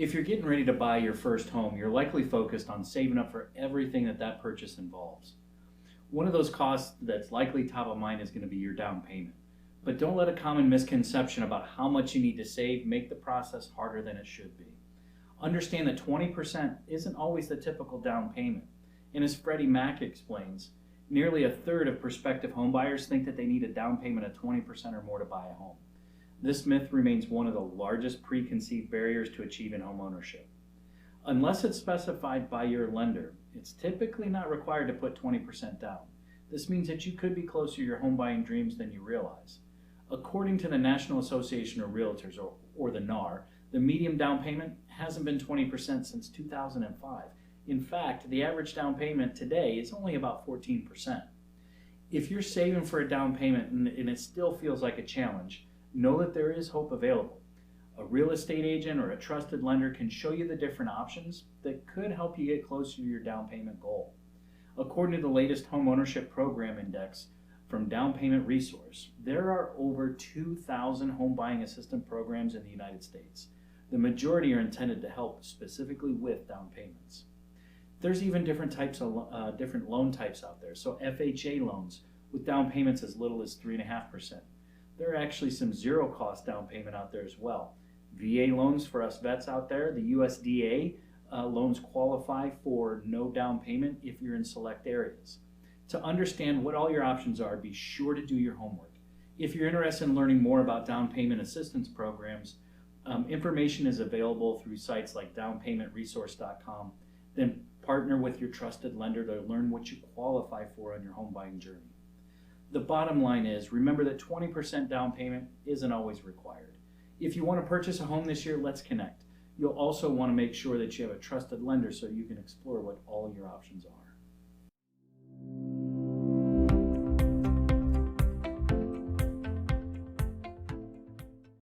If you're getting ready to buy your first home, you're likely focused on saving up for everything that purchase involves. One of those costs that's likely top of mind is going to be your down payment. But don't let a common misconception about how much you need to save make the process harder than it should be. Understand that 20% isn't always the typical down payment. And as Freddie Mac explains, nearly a third of prospective homebuyers think that they need a down payment of 20% or more to buy a home. This myth remains one of the largest preconceived barriers to achieving home ownership. Unless it's specified by your lender, it's typically not required to put 20% down. This means that you could be closer to your home buying dreams than you realize. According to the National Association of Realtors, or the NAR, the median down payment hasn't been 20% since 2005. In fact, the average down payment today is only about 14%. If you're saving for a down payment and it still feels like a challenge, know that there is hope available. A real estate agent or a trusted lender can show you the different options that could help you get closer to your down payment goal. According to the latest Home Ownership Program Index from Down Payment Resource, there are over 2,000 home buying assistance programs in the United States. The majority are intended to help specifically with down payments. There's even different types of different loan types out there. So FHA loans with down payments as little as 3.5%. There are actually some zero cost down payment out there as well. VA loans for us vets out there, the USDA loans qualify for no down payment if you're in select areas. To understand what all your options are, be sure to do your homework. If you're interested in learning more about down payment assistance programs, information is available through sites like downpaymentresource.com. Then partner with your trusted lender to learn what you qualify for on your home buying journey. The bottom line is, remember that 20% down payment isn't always required. If you want to purchase a home this year, let's connect. You'll also want to make sure that you have a trusted lender so you can explore what all your options are.